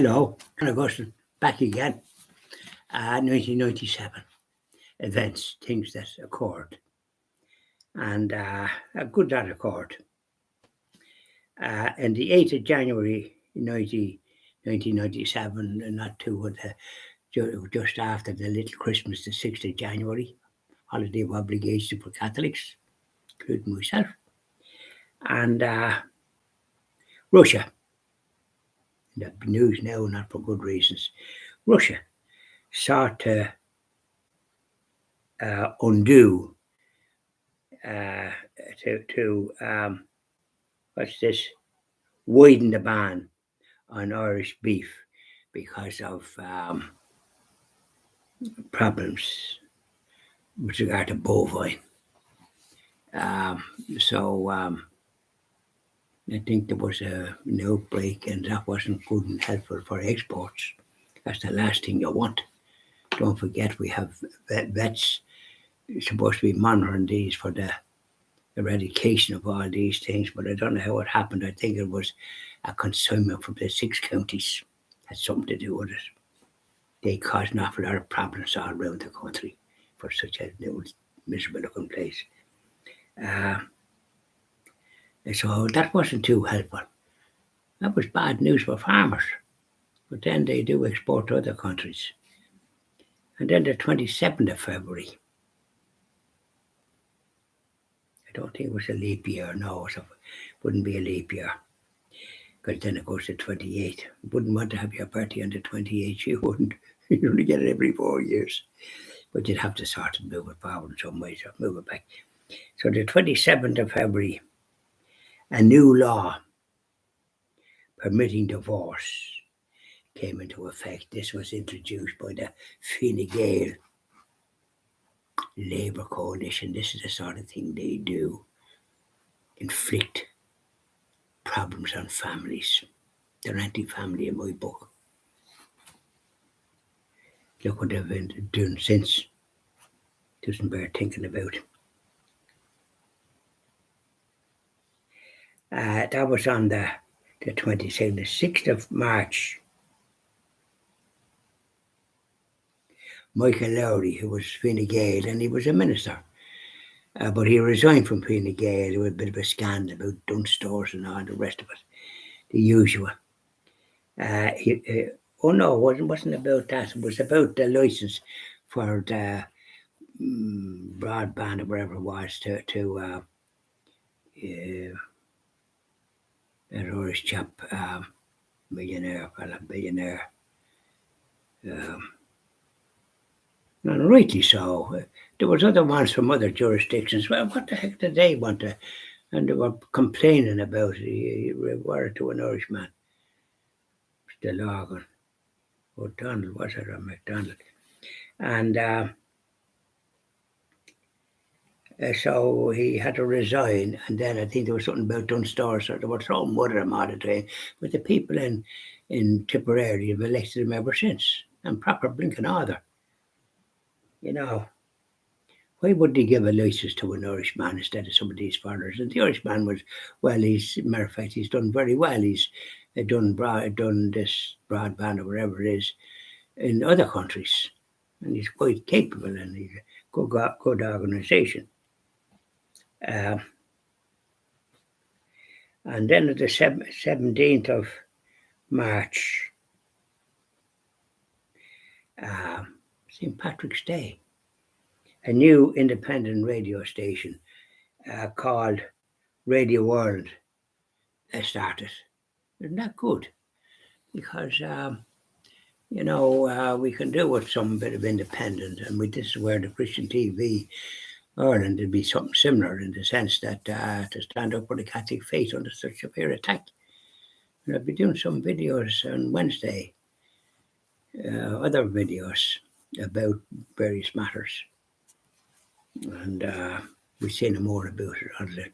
Hello, John Augustine, back again. 1997 events, things that occurred, and a good that occurred. And the 8th of January 1997, and not too, just after the little Christmas, the 6th of January, holiday of obligation for Catholics, including myself, and Russia. The news now, not for good reasons. Russia sought to undo widen the ban on Irish beef because of problems with regard to bovine. I think there was an outbreak, and that wasn't good and helpful for exports. That's the last thing you want. Don't forget, we have vets supposed to be monitoring these for the eradication of all these things, but I don't know how it happened. I think it was a consumer from the 6 counties had something to do with it. They caused an awful lot of problems all around the country for such a little miserable looking place. So that wasn't too helpful. That was bad news for farmers. But then they do export to other countries. And then the 27th of February, I don't think it was a leap year, no, so it wouldn't be a leap year. Because then it goes to 28. You wouldn't want to have your birthday on the 28th, you wouldn't. You only get it every 4 years. But you'd have to sort of move it forward in some ways, or move it back. So the 27th of February, a new law permitting divorce came into effect. This was introduced by the Fine Gael Labour Coalition. This is the sort of thing they do. Inflict problems on families. They're anti-family in my book. Look what they've been doing since. Doesn't bear thinking about. That was on the 22nd, the 6th of March. Michael Lowry, who was Fine Gael, and he was a minister, but he resigned from Fine Gael. There was a bit of a scandal about Dunnes Stores and all the rest of it, the usual. No, it wasn't about that. It was about the license for the broadband or whatever it was to that Irish chap, billionaire. And rightly so. There was other ones from other jurisdictions. Well, what the heck did they want to? And they were complaining about it. He referred to an Irishman. Mr. Logan. O'Donnell, was it, or McDonald? And so he had to resign. And then I think there was something about Dunnes Stores, so they were throwing mud at him all the time. But the people in Tipperary have elected him ever since. And proper blinking order. You know, why would they give a license to an Irishman instead of some of these foreigners? And the Irishman was, well, matter of fact, he's done very well. He's done this broadband or whatever it is in other countries. And he's quite capable, and he's a good organisation. And then at the 17th of March, St. Patrick's Day, a new independent radio station called Radio World started. Isn't that good? Because, we can do with some bit of independent, and this is where the Christian TV Ireland would be something similar in the sense that to stand up for the Catholic faith under such severe attack. And I'll be doing some videos on Wednesday, other videos about various matters, and we'll say no more about it on the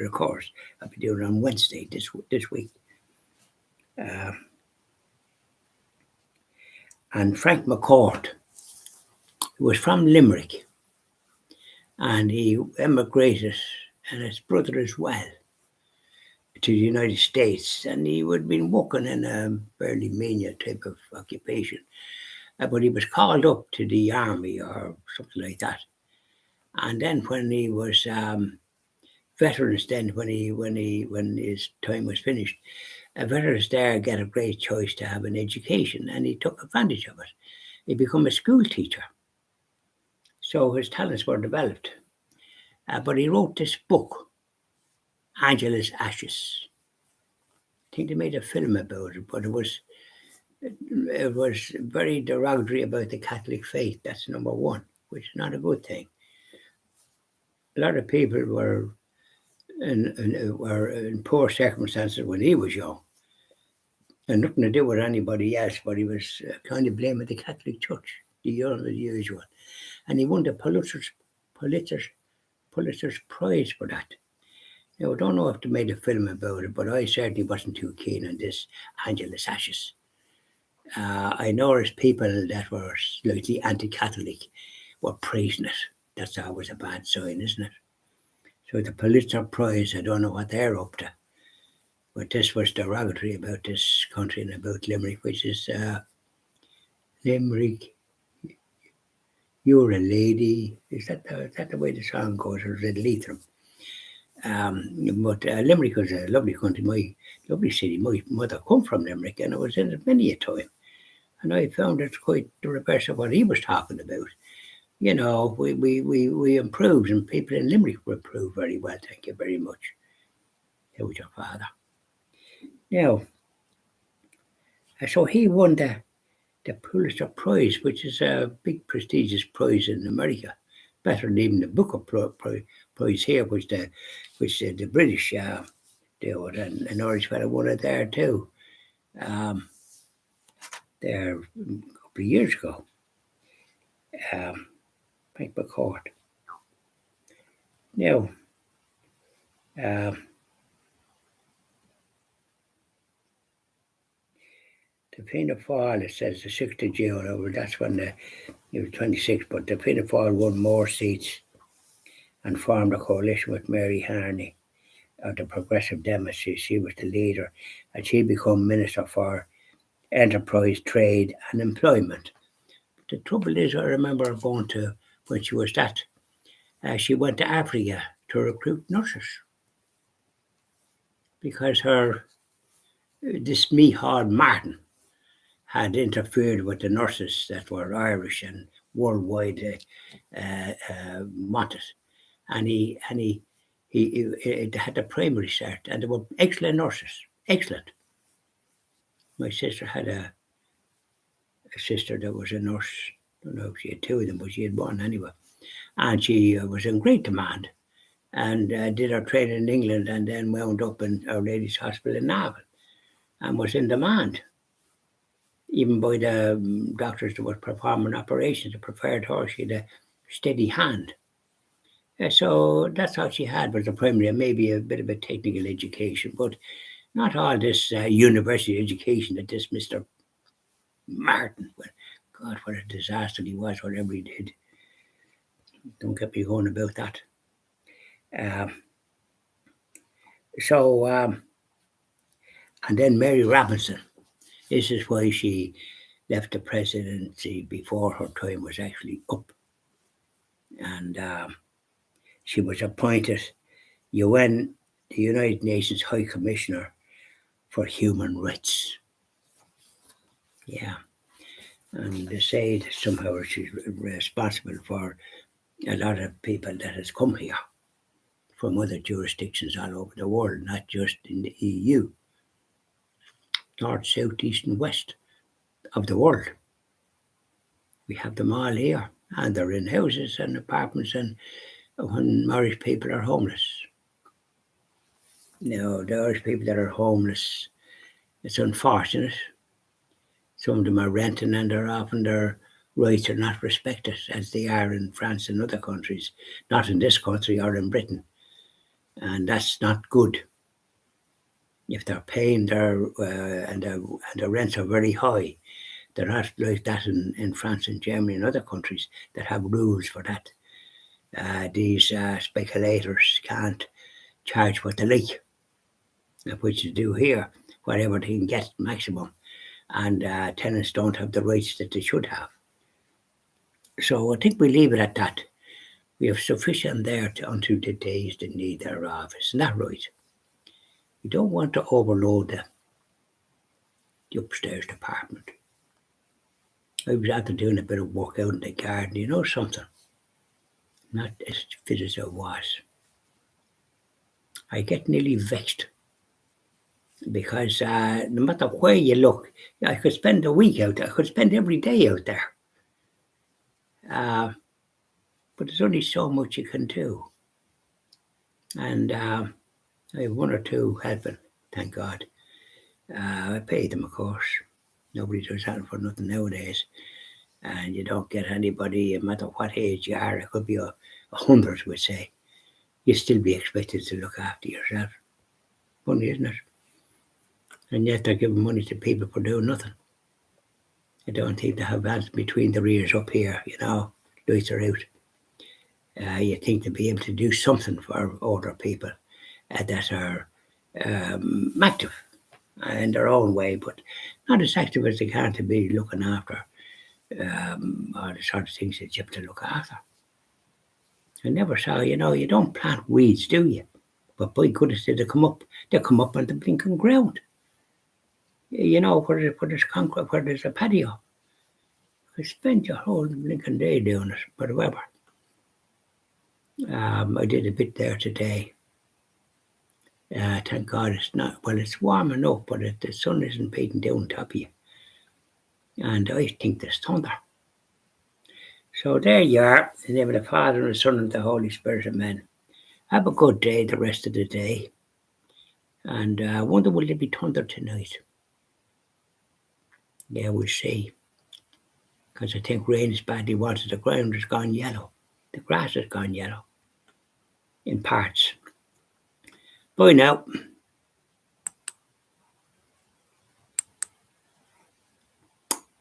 course. I'll be doing it on Wednesday this week. And Frank McCourt, who was from Limerick, and he emigrated, and his brother as well, to the United States, and he would have been working in a fairly menial type of occupation. But he was called up to the army or something like that. And then when he was veterans, then when his time was finished, veterans there get a great choice to have an education, and he took advantage of it. He became a school teacher, so his talents were developed. But he wrote this book, Angela's Ashes. I think they made a film about it, but it was very derogatory about the Catholic faith. That's number one, which is not a good thing. A lot of people were in poor circumstances when he was young, and nothing to do with anybody else, but he was kind of blaming the Catholic Church, the usual. And he won the Pulitzer's Prize for that. Now, I don't know if they made a film about it, but I certainly wasn't too keen on this Angela's Ashes. I noticed people that were slightly anti-Catholic were praising it. That's always a bad sign, isn't it? So the Pulitzer Prize, I don't know what they're up to. But this was derogatory about this country and about Limerick, which is Limerick, you're a lady. Is that the way the song goes, or is it Leitrim? But Limerick was a lovely country, lovely city. My mother come from Limerick, and I was in it many a time. And I found it quite the reverse of what he was talking about. You know, we improved, and people in Limerick improved very well. Thank you very much. That was your father. Now, so he won the Pulitzer Prize, which is a big prestigious prize in America, better than even the Booker Prize here, which the British do it, and an Irish fellow won it there too. There a couple of years ago. Frank McCourt. Now, the Fianna Fáil, it says the 6th of June, that's when it was 26, but the Fianna Fáil won more seats and formed a coalition with Mary Harney of the Progressive Democrats. She was the leader, and she became Minister for Enterprise, Trade and Employment. But the trouble is, I remember her going to, when she was that, she went to Africa to recruit nurses because this Micheál Martin had interfered with the nurses that were Irish and worldwide wanted. And he had the primary cert, and they were excellent nurses, excellent. My sister had a sister that was a nurse. I don't know if she had two of them, but she had one anyway. And she was in great demand, and did her training in England, and then wound up in Our Lady's Hospital in Navan, and was in demand. Even by the doctors that were performing operations, they preferred her. She had a steady hand. So that's all she had, was a primary and maybe a bit of a technical education, but not all this university education that this Mr. Martin, God, what a disaster he was, whatever he did. Don't get me going about that. And then Mary Robinson. This is why she left the presidency before her time was actually up. And she was appointed the United Nations High Commissioner for Human Rights. Yeah. And they say that somehow she's responsible for a lot of people that has come here from other jurisdictions all over the world, not just in the EU. North, south, east and west of the world. We have them all here, and they're in houses and apartments, and when Irish people are homeless. Now, the Irish people that are homeless, it's unfortunate. Some of them are renting, and their rights are not respected as they are in France and other countries, not in this country or in Britain. And that's not good. If they're paying and the rents are very high, they're not like that in France and Germany and other countries that have rules for that. These speculators can't charge what they like. which is do here, whatever they can get maximum, and tenants don't have the rights that they should have. So I think we leave it at that. We have sufficient there until the days they need their office. Isn't that right? We don't want to overload the upstairs department. I was after doing a bit of work out in the garden, you know something? Not as fit as I was. I get nearly vexed because no matter where you look, I could spend a week out there. I could spend every day out there. But there's only so much you can do. And I have one or two helping, thank God. I pay them, of course. Nobody does that for nothing nowadays. And you don't get anybody, no matter what age you are, it could be 100, we'd say. You'd still be expected to look after yourself. Funny, isn't it? And yet they're giving money to people for doing nothing. I don't think they have hands between their ears up here, lights are out. You think to be able to do something for older people that are active in their own way, but not as active as they can to be looking after all the sort of things that you have to look after. I never saw, you don't plant weeds, do you? But by goodness, they come up on the blinking ground. Where there's concrete, where there's a patio. I spent your whole blinking day doing it, but however. I did a bit there today. Thank God it's warm enough, but the sun isn't beating down top of you. And I think there's thunder. So there you are, in the name of the Father, and the Son, and the Holy Spirit, amen. Have a good day the rest of the day. And I wonder will there be thunder tonight? Yeah, we'll see. Because I think rain is badly wanted. The ground has gone yellow. The grass has gone yellow. In parts. Bye now.